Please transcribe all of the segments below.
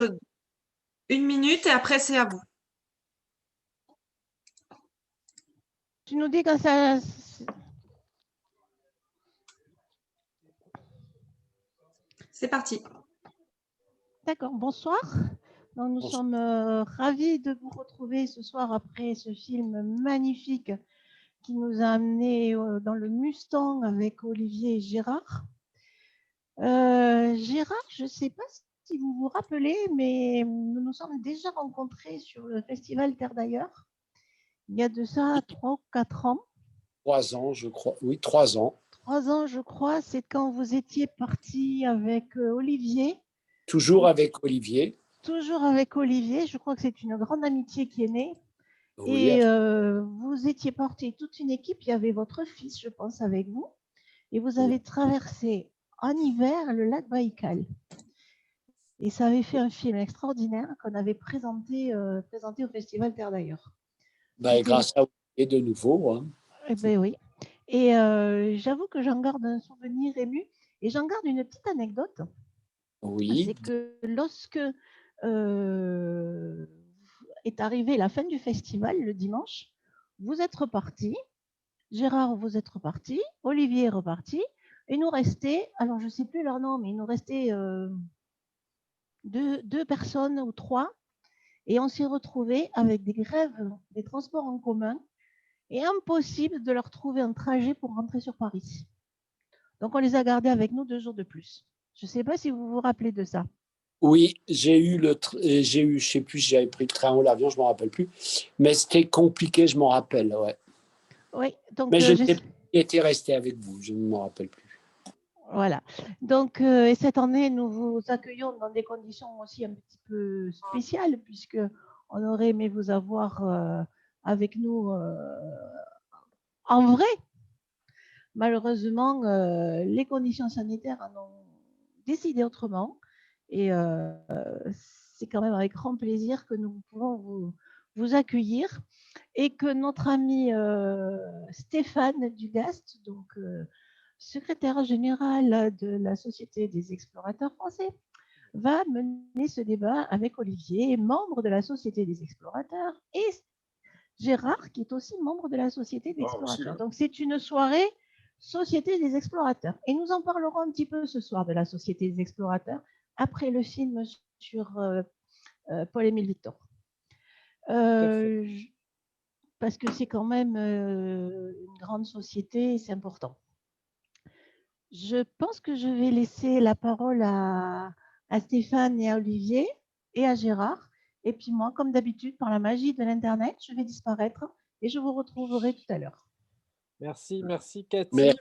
1 minute et après, c'est à vous. Tu nous dis quand ça... C'est parti. D'accord, bonsoir. Donc, nous sommes ravis de vous retrouver ce soir après ce film magnifique qui nous a amenés dans le Mustang avec Olivier et Gérard. Gérard, je ne sais pas si vous vous rappelez, mais nous nous sommes déjà rencontrés sur le festival Terre d'ailleurs, il y a de ça 3 ou 4 ans. 3 ans, je crois. Oui, 3 ans. 3 ans, je crois. C'est quand vous étiez parti avec Olivier. Toujours avec Olivier. Toujours avec Olivier. Je crois que c'est une grande amitié qui est née. Oui, et vous étiez porté toute une équipe. Il y avait votre fils, je pense, avec vous. Et vous avez traversé en hiver le lac Baïkal. Et ça avait fait un film extraordinaire qu'on avait présenté au Festival Terre d'ailleurs. Grâce à Olivier de nouveau. Hein. Eh ben oui. Et j'avoue que j'en garde un souvenir ému. Et j'en garde une petite anecdote. Oui. C'est que lorsque est arrivée la fin du festival le dimanche, vous êtes repartis. Gérard, vous êtes reparti. Olivier est reparti. Et nous restait, alors je ne sais plus leur nom, mais il nous restait deux personnes ou 3. Et on s'est retrouvés avec des grèves des transports en commun et impossible de leur trouver un trajet pour rentrer sur Paris. Donc, on les a gardés avec nous 2 jours de plus. Je ne sais pas si vous vous rappelez de ça. Oui, je sais plus si j'avais pris le train ou l'avion, je ne me rappelle plus. Mais c'était compliqué, je m'en rappelle, ouais. Oui, donc mais je étais resté avec vous, je ne m'en rappelle plus. Voilà. Donc, et cette année, nous vous accueillons dans des conditions aussi un petit peu spéciales, puisque on aurait aimé vous avoir avec nous en vrai. Malheureusement, les conditions sanitaires en ont décidé autrement. Et c'est quand même avec grand plaisir que nous pouvons vous accueillir et que notre ami Stéphane Dugast, donc secrétaire général de la Société des explorateurs français, va mener ce débat avec Olivier, membre de la Société des explorateurs, et Gérard, qui est aussi membre de la Société des explorateurs. Donc c'est une soirée Société des explorateurs. Et nous en parlerons un petit peu ce soir de la Société des explorateurs, après le film sur Paul-Émile Victor. Parce que c'est quand même une grande société et c'est important. Je pense que je vais laisser la parole à Stéphane et à Olivier et à Gérard. Et puis moi, comme d'habitude, par la magie de l'Internet, je vais disparaître et je vous retrouverai tout à l'heure. Merci Cathy.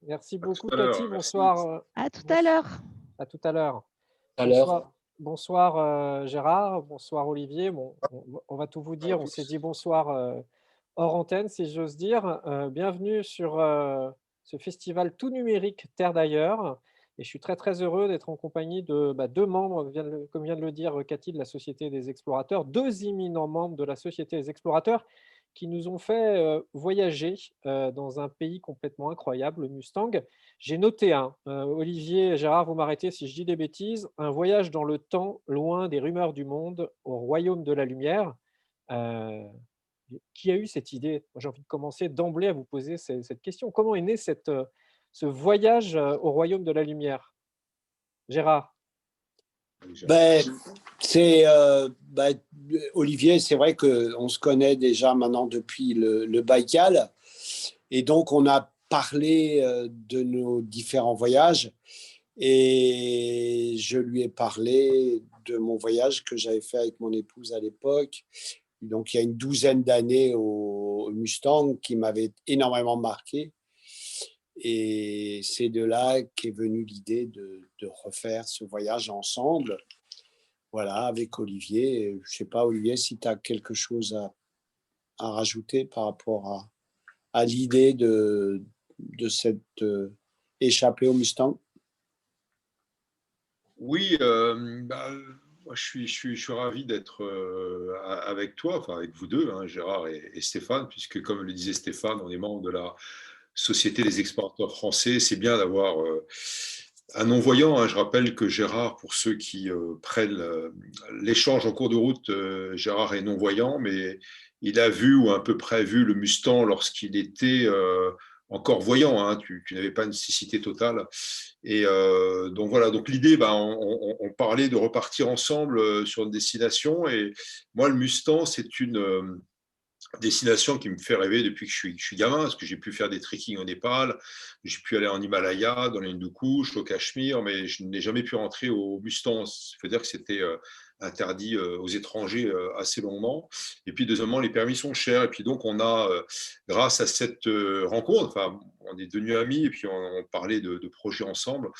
Merci beaucoup Cathy. Bonsoir. À tout à l'heure. À tout à l'heure. Bonsoir Gérard, bonsoir Olivier. Bon, on va tout vous dire. On s'est dit bonsoir hors antenne, si j'ose dire. Bienvenue sur ce festival tout numérique Terre d'ailleurs. Et je suis très très heureux d'être en compagnie de 2 membres, comme vient de le dire Cathy, de la Société des explorateurs, 2 éminents membres de la Société des explorateurs qui nous ont fait voyager dans un pays complètement incroyable, le Mustang. J'ai noté Olivier et Gérard, vous m'arrêtez si je dis des bêtises, un voyage dans le temps, loin des rumeurs du monde, au royaume de la lumière. Qui a eu cette idée? J'ai envie de commencer d'emblée à vous poser cette question. Comment est né ce voyage au royaume de la lumière? Gérard. Olivier, c'est vrai qu'on se connaît déjà maintenant depuis le Baïkal. Et donc, on a parlé de nos différents voyages. Et je lui ai parlé de mon voyage que j'avais fait avec mon épouse à l'époque. Donc, il y a une 12aine d'années au Mustang qui m'avait énormément marqué. Et c'est de là qu'est venue l'idée de refaire ce voyage ensemble. Voilà, avec Olivier. Je ne sais pas, Olivier, si tu as quelque chose à rajouter par rapport à l'idée de cette échappée au Mustang. Oui, moi je suis ravi d'être avec toi, enfin avec vous deux, Gérard et Stéphane, puisque comme le disait Stéphane, on est membre de la Société des explorateurs français. C'est bien d'avoir un non-voyant, hein. Je rappelle que Gérard, pour ceux qui prennent l'échange en cours de route, Gérard est non-voyant, mais il a vu ou à peu près vu le Mustang lorsqu'il était encore voyant, hein. Tu n'avais pas une cécité totale. Et donc voilà, donc l'idée, on parlait de repartir ensemble sur une destination. Et moi, le Mustang, c'est une destination qui me fait rêver depuis que je suis gamin, parce que j'ai pu faire des trekking au Népal, j'ai pu aller en Himalaya, dans les Hindou-Kouch, au Cachemire, mais je n'ai jamais pu rentrer au Mustang. Ça veut dire que c'était interdit aux étrangers assez longuement. Et puis, deuxièmement, les permis sont chers. Et puis, donc, on a, grâce à cette rencontre, enfin, on est devenus amis et puis on parlait de projets ensemble.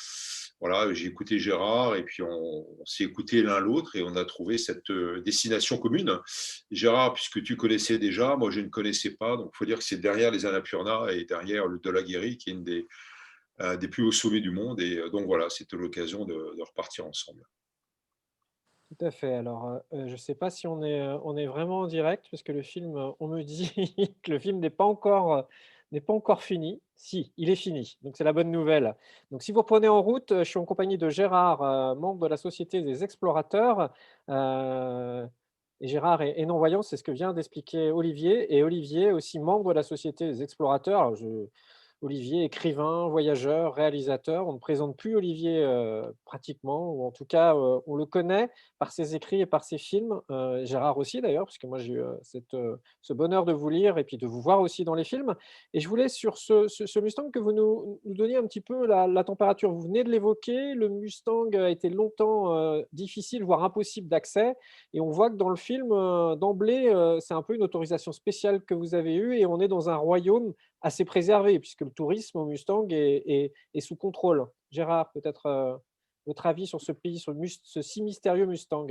Voilà, j'ai écouté Gérard et puis on s'est écouté l'un l'autre et on a trouvé cette destination commune. Gérard, puisque tu connaissais déjà, moi je ne connaissais pas, donc il faut dire que c'est derrière les Annapurna et derrière le Dhaulagiri, qui est une des plus hauts sommets du monde. Et donc voilà, c'était l'occasion de repartir ensemble. Tout à fait. Alors, je ne sais pas si on est vraiment en direct, parce que le film, on me dit que le film n'est pas encore fini. Si, il est fini, donc c'est la bonne nouvelle. Donc si vous reprenez en route, je suis en compagnie de Gérard, membre de la Société des Explorateurs, et Gérard est non-voyant, c'est ce que vient d'expliquer Olivier, et Olivier aussi membre de la Société des Explorateurs. Alors Olivier, écrivain, voyageur, réalisateur. On ne présente plus Olivier pratiquement, ou en tout cas, on le connaît par ses écrits et par ses films. Gérard aussi d'ailleurs, puisque moi j'ai eu ce bonheur de vous lire et puis de vous voir aussi dans les films. Et je voulais sur ce Mustang que vous nous donniez un petit peu la température. Vous venez de l'évoquer, le Mustang a été longtemps difficile, voire impossible d'accès. Et on voit que dans le film, d'emblée, c'est un peu une autorisation spéciale que vous avez eue et on est dans un royaume assez préservé, puisque le tourisme au Mustang est sous contrôle. Gérard, peut-être votre avis sur ce pays, sur ce si mystérieux Mustang.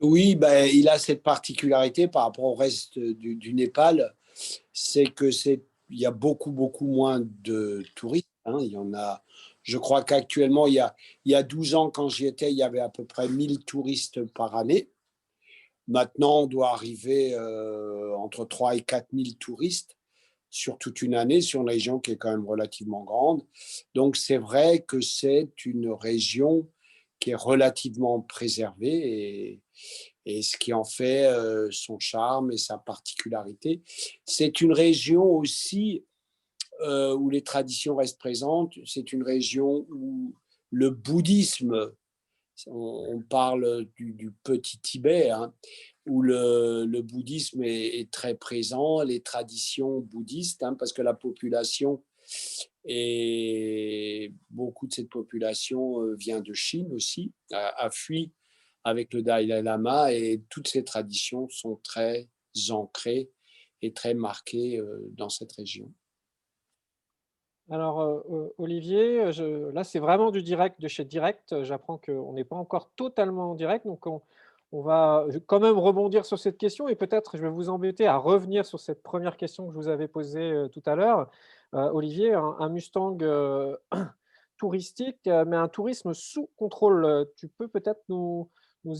Oui, il a cette particularité par rapport au reste du Népal, c'est il y a beaucoup, beaucoup moins de touristes, hein. Il y en a, je crois qu'actuellement, il y a 12 ans, quand j'y étais, il y avait à peu près 1000 touristes par année. Maintenant, on doit arriver entre 3 et 4 000 touristes sur toute une année, sur une région qui est quand même relativement grande. Donc, c'est vrai que c'est une région qui est relativement préservée et ce qui en fait son charme et sa particularité. C'est une région aussi où les traditions restent présentes. C'est une région où le bouddhisme, on parle du petit Tibet, hein, où le bouddhisme est très présent, les traditions bouddhistes, hein, parce que la population, et beaucoup de cette population vient de Chine aussi, a fui avec le Dalai Lama, et toutes ces traditions sont très ancrées et très marquées dans cette région. Alors, Olivier, là, c'est vraiment du direct de chez Direct. J'apprends qu'on n'est pas encore totalement en direct, donc on va quand même rebondir sur cette question et peut-être je vais vous embêter à revenir sur cette première question que je vous avais posée tout à l'heure. Olivier, un Mustang touristique, mais un tourisme sous contrôle. Tu peux peut-être nous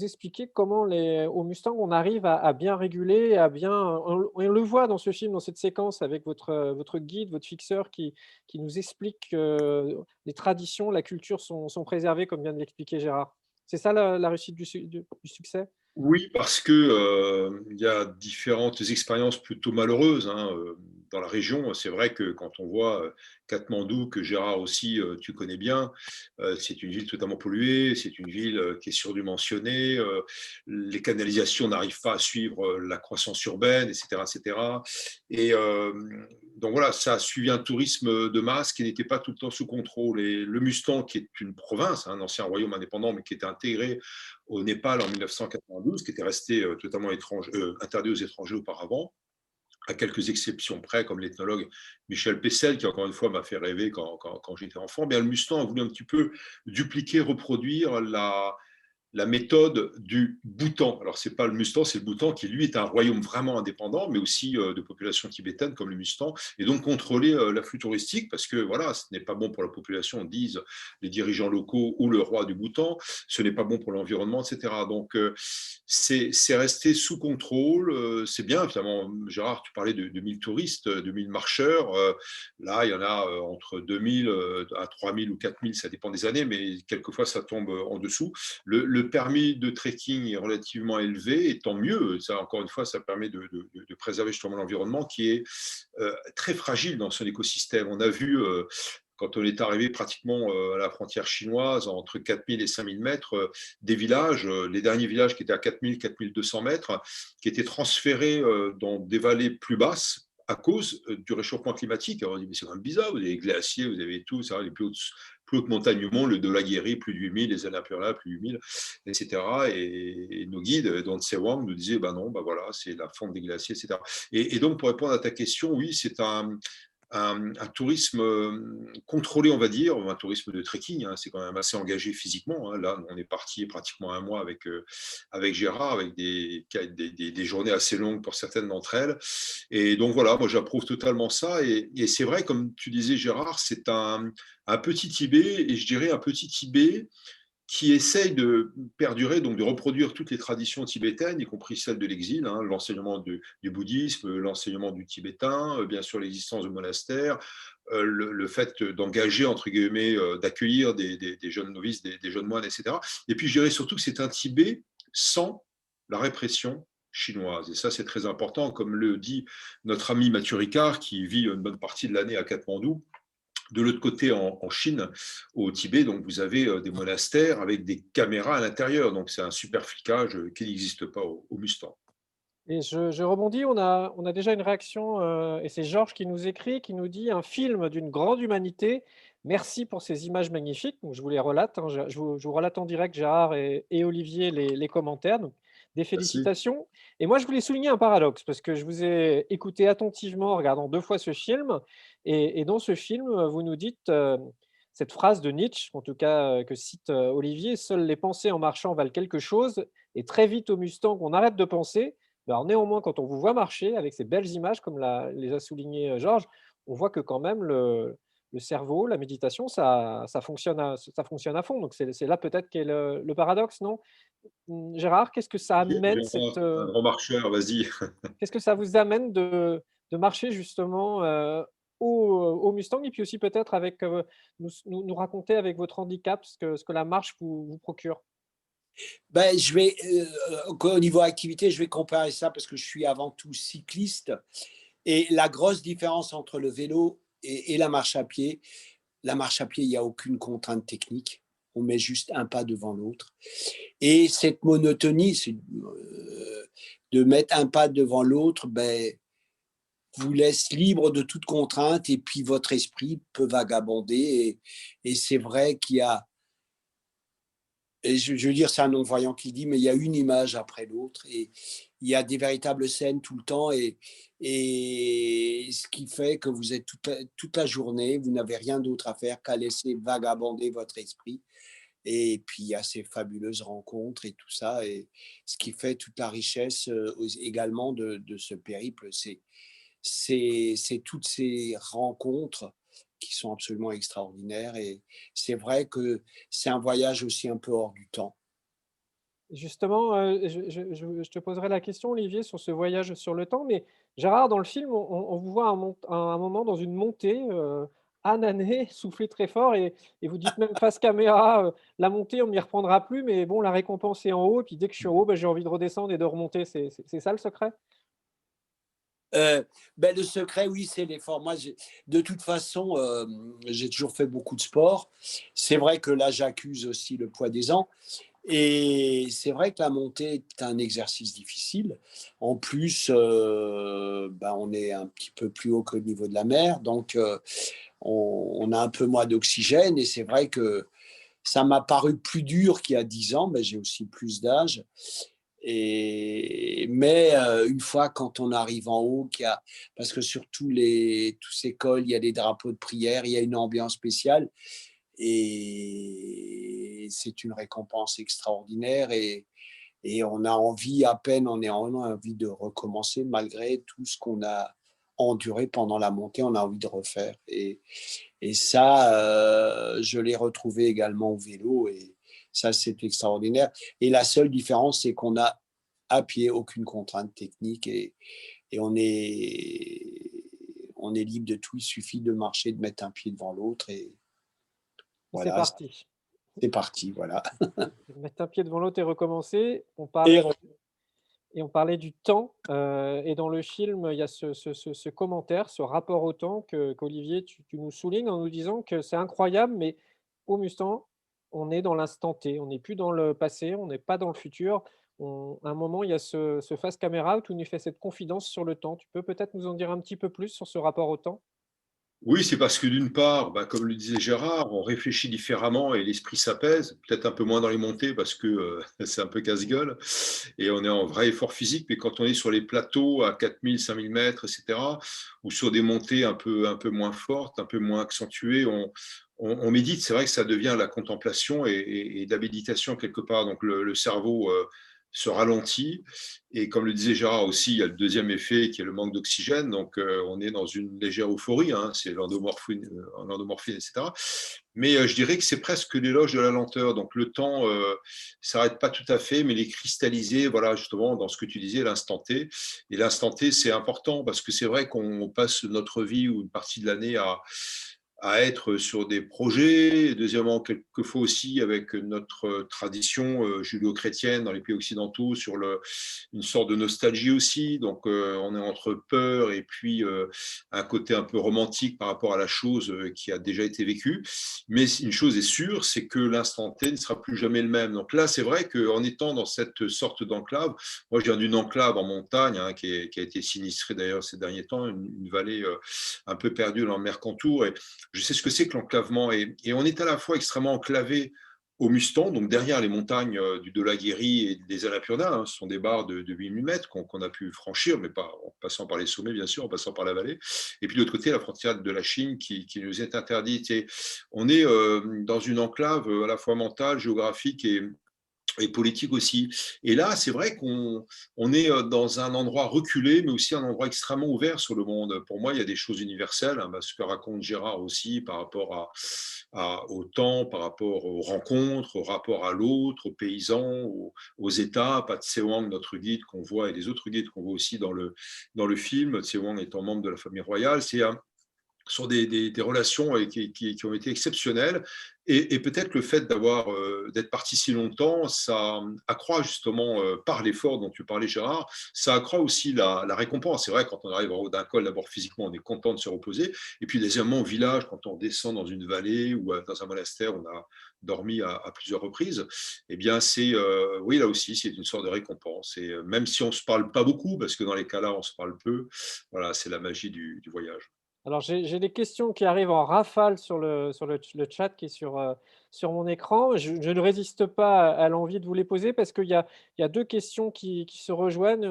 expliquer comment au Mustang on arrive à bien réguler, on le voit dans ce film, dans cette séquence avec votre guide, votre fixeur qui nous explique que les traditions, la culture sont préservées, comme vient de l'expliquer Gérard. C'est ça la réussite du succès? Oui, parce que il y a différentes expériences plutôt malheureuses, hein, dans la région. C'est vrai que quand on voit Katmandou, que Gérard aussi tu connais bien, c'est une ville totalement polluée, c'est une ville qui est surdimensionnée, les canalisations n'arrivent pas à suivre la croissance urbaine, etc., etc. Et donc voilà, ça a suivi un tourisme de masse qui n'était pas tout le temps sous contrôle. Et le Mustang, qui est une province, un ancien royaume indépendant, mais qui était intégré au Népal en 1992, qui était resté totalement interdit aux étrangers auparavant, à quelques exceptions près, comme l'ethnologue Michel Pessel, qui encore une fois m'a fait rêver quand j'étais enfant. Bien, le Mustang a voulu un petit peu dupliquer, reproduire la méthode du Bhoutan. Alors, ce n'est pas le Mustang, c'est le Bhoutan qui, lui, est un royaume vraiment indépendant, mais aussi de population tibétaine comme le Mustang, et donc contrôler l'afflux touristique, parce que voilà, ce n'est pas bon pour la population, disent les dirigeants locaux ou le roi du Bhoutan, ce n'est pas bon pour l'environnement, etc. Donc, c'est resté sous contrôle. C'est bien, finalement. Gérard, tu parlais de 1000 touristes, de 1000 marcheurs. Là, il y en a entre 2000 à 3000 ou 4000, ça dépend des années, mais quelquefois, ça tombe en dessous. Le permis de trekking est relativement élevé, et tant mieux. Ça, encore une fois, ça permet de préserver justement l'environnement qui est très fragile dans son écosystème. On a vu quand on est arrivé pratiquement à la frontière chinoise, entre 4000 et 5000 mètres, des villages, les derniers villages qui étaient à 4000, 4200 mètres, qui étaient transférés dans des vallées plus basses à cause du réchauffement climatique. Alors on dit, mais c'est quand même bizarre, vous avez les glaciers, vous avez tout, ça, les plus hautes montagnes du monde, le Dhaulagiri, plus de 8000, les Annapurna, plus de 8000, etc. Et nos guides, dont Tsewang, nous disaient, ben non, ben voilà, c'est la fonte des glaciers, etc. Et donc, pour répondre à ta question, oui, c'est un tourisme contrôlé, on va dire, un tourisme de trekking, hein, c'est quand même assez engagé physiquement. Hein. Là, on est parti pratiquement un mois avec Gérard, avec des journées assez longues pour certaines d'entre elles. Et donc voilà, moi j'approuve totalement ça. Et c'est vrai, comme tu disais Gérard, c'est un petit Tibet, et je dirais un petit Tibet qui essaye de perdurer, donc de reproduire toutes les traditions tibétaines, y compris celles de l'exil, hein, l'enseignement du bouddhisme, l'enseignement du tibétain, bien sûr l'existence de monastères, le fait d'engager, entre guillemets, d'accueillir des jeunes novices, des jeunes moines, etc. Et puis je dirais surtout que c'est un Tibet sans la répression chinoise. Et ça, c'est très important, comme le dit notre ami Mathieu Ricard, qui vit une bonne partie de l'année à Katmandou. De l'autre côté, en Chine, au Tibet, donc vous avez des monastères avec des caméras à l'intérieur. Donc c'est un super flicage qui n'existe pas au Mustang. Et je rebondis, on a déjà une réaction, et c'est Georges qui nous écrit, qui nous dit: «Un film d'une grande humanité. Merci pour ces images magnifiques». Donc je vous les relate, hein, je vous relate en direct, Gérard et Olivier, les commentaires, donc des Merci. félicitations. Et moi, je voulais souligner un paradoxe, parce que je vous ai écouté attentivement en regardant 2 fois ce film, et dans ce film, vous nous dites, cette phrase de Nietzsche, en tout cas, que cite, Olivier: «Seules les pensées en marchant valent quelque chose, et très vite au Mustang, on arrête de penser». Alors néanmoins, quand on vous voit marcher avec ces belles images, comme les a souligné Georges, on voit que quand même le cerveau, la méditation, ça fonctionne à fond. Donc c'est là peut-être qu'est le paradoxe, non? Gérard, qu'est-ce que ça amène Un grand marcheur, vas-y. qu'est-ce que ça vous amène de marcher justement au Mustang, et puis aussi peut-être avec nous raconter avec votre handicap ce que la marche vous procure? Ben, je vais, au niveau activité, je vais comparer ça parce que je suis avant tout cycliste. Et la grosse différence entre le vélo et la marche à pied, il n'y a aucune contrainte technique. On met juste un pas devant l'autre. Et cette monotonie, de mettre un pas devant l'autre, ben, vous laisse libre de toute contrainte, et puis votre esprit peut vagabonder. Et c'est vrai qu'il y a, et je veux dire, c'est un non-voyant qui dit, mais il y a une image après l'autre, et il y a des véritables scènes tout le temps, et ce qui fait que vous êtes toute la journée, vous n'avez rien d'autre à faire qu'à laisser vagabonder votre esprit. Et puis il y a ces fabuleuses rencontres et tout ça, et ce qui fait toute la richesse également de ce périple, c'est toutes ces rencontres qui sont absolument extraordinaires. Et c'est vrai que c'est un voyage aussi un peu hors du temps. Justement, je te poserai la question, Olivier, sur ce voyage sur le temps, mais Gérard, dans le film, on vous voit à un moment dans une montée, annanée, souffler très fort, et vous dites même face caméra, «La montée, on m'y reprendra plus, mais bon, la récompense est en haut, et puis dès que je suis en haut, bah, j'ai envie de redescendre et de remonter». C'est ça le secret? Ben, le secret, oui, c'est l'effort. Moi, de toute façon, j'ai toujours fait beaucoup de sport. C'est vrai que là, j'accuse aussi le poids des ans. Et c'est vrai que la montée est un exercice difficile. En plus, ben, on est un petit peu plus haut que le niveau de la mer, donc on a un peu moins d'oxygène. Et c'est vrai que ça m'a paru plus dur qu'il y a 10 ans. Ben, j'ai aussi plus d'âge. Mais une fois, quand on arrive en haut, parce que sur tous ces cols, il y a des drapeaux de prière, il y a une ambiance spéciale, et c'est une récompense extraordinaire. Et on a envie, à peine on a envie de recommencer, malgré tout ce qu'on a enduré pendant la montée, on a envie de refaire. Et ça, je l'ai retrouvé également au vélo, et ça, c'est extraordinaire. Et la seule différence, c'est qu'on a à pied, aucune contrainte technique et on est libre de tout. Il suffit de marcher, de mettre un pied devant l'autre et C'est voilà, parti. c'est parti, voilà. Mettre un pied devant l'autre et recommencer. On Et parlait du temps, et dans le film, il y a ce commentaire, ce rapport au temps qu'Olivier, tu nous soulignes en nous disant que c'est incroyable, mais au Mustang, on est dans l'instant T. On n'est plus dans le passé, on n'est pas dans le futur. À un moment, il y a ce face caméra où tu nous fais cette confidence sur le temps. Tu peux peut-être nous en dire un petit peu plus sur ce rapport au temps? Oui, c'est parce que d'une part, bah, comme le disait Gérard, on réfléchit différemment et l'esprit s'apaise, peut-être un peu moins dans les montées parce que c'est un peu casse-gueule et on est en vrai effort physique, mais quand on est sur les plateaux à 4000, 5000 mètres, etc., ou sur des montées un peu moins fortes, un peu moins accentuées, on médite. C'est vrai que ça devient la contemplation et de la méditation quelque part. Donc le cerveau se ralentit. Et comme le disait Gérard aussi, il y a le deuxième effet qui est le manque d'oxygène. Donc, on est dans une légère euphorie, hein, c'est l'endomorphine, etc. Mais je dirais que c'est presque l'éloge de la lenteur. Donc, le temps ne s'arrête pas tout à fait, mais il est cristallisé, voilà, justement, dans ce que tu disais, l'instant T. Et l'instant T, c'est important parce que c'est vrai qu'on passe notre vie ou une partie de l'année à être sur des projets, et deuxièmement, quelquefois aussi avec notre tradition judéo-chrétienne dans les pays occidentaux, sur une sorte de nostalgie aussi. Donc, on est entre peur et puis un côté un peu romantique par rapport à la chose qui a déjà été vécue. Mais une chose est sûre, c'est que l'instant T ne sera plus jamais le même. Donc là, c'est vrai qu'en étant dans cette sorte d'enclave, moi, je viens d'une enclave en montagne hein, qui a été sinistrée d'ailleurs ces derniers temps, une vallée un peu perdue dans le Mercantour. Et je sais ce que c'est que l'enclavement et on est à la fois extrêmement enclavé au Mustang, donc derrière les montagnes du Dolaguiri et des Annapurna, hein, ce sont des barres de 8000 mètres qu'on a pu franchir, mais pas en passant par les sommets, bien sûr, en passant par la vallée. Et puis de l'autre côté, la frontière de la Chine qui nous est interdite. Et on est dans une enclave à la fois mentale, géographique et politique aussi. Et là, c'est vrai qu'on est dans un endroit reculé, mais aussi un endroit extrêmement ouvert sur le monde. Pour moi, il y a des choses universelles, hein, ce que raconte Gérard aussi par rapport au temps, par rapport aux rencontres, au rapport à l'autre, aux paysans, aux États. Pat Sewang, notre guide qu'on voit, et les autres guides qu'on voit aussi dans le film, Sewang étant membre de la famille royale, c'est sont des relations qui ont été exceptionnelles. Et peut-être le fait d'être parti si longtemps, ça accroît justement, par l'effort dont tu parlais, Gérard, ça accroît aussi la récompense. C'est vrai, quand on arrive en haut d'un col, d'abord physiquement, on est content de se reposer. Et puis, deuxièmement, au village, quand on descend dans une vallée ou dans un monastère, on a dormi à plusieurs reprises, eh bien, oui, là aussi, c'est une sorte de récompense. Et même si on ne se parle pas beaucoup, parce que dans les cas-là, on se parle peu, voilà, c'est la magie du voyage. Alors, j'ai des questions qui arrivent en rafale sur le chat qui est sur mon écran. Je ne résiste pas à l'envie de vous les poser parce qu'il y a 2 questions qui se rejoignent,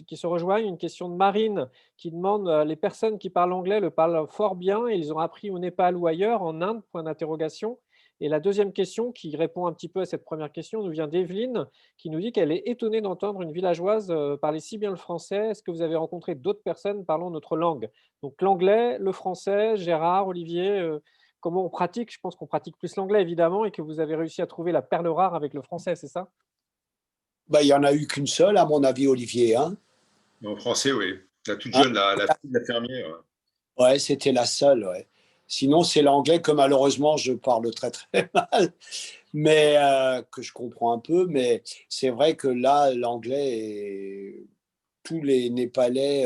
qui se rejoignent. Une question de Marine qui demande, les personnes qui parlent anglais le parlent fort bien et ils ont appris au Népal ou ailleurs, en Inde, point d'interrogation. Et la deuxième question qui répond un petit peu à cette première question nous vient d'Evelyne qui nous dit qu'elle est étonnée d'entendre une villageoise parler si bien le français. Est-ce que vous avez rencontré d'autres personnes parlant notre langue? Donc l'anglais, le français, Gérard, Olivier, comment on pratique? Je pense qu'on pratique plus l'anglais évidemment et que vous avez réussi à trouver la perle rare avec le français, c'est ça? bah, il n'y en a eu qu'une seule, à mon avis, Olivier. Hein. En français, oui. La toute Hein? jeune, la fille de la fermière. Ouais, c'était la seule. Ouais. Sinon, c'est l'anglais que malheureusement, je parle très très mal, mais que je comprends un peu. Mais c'est vrai que là, tous les Népalais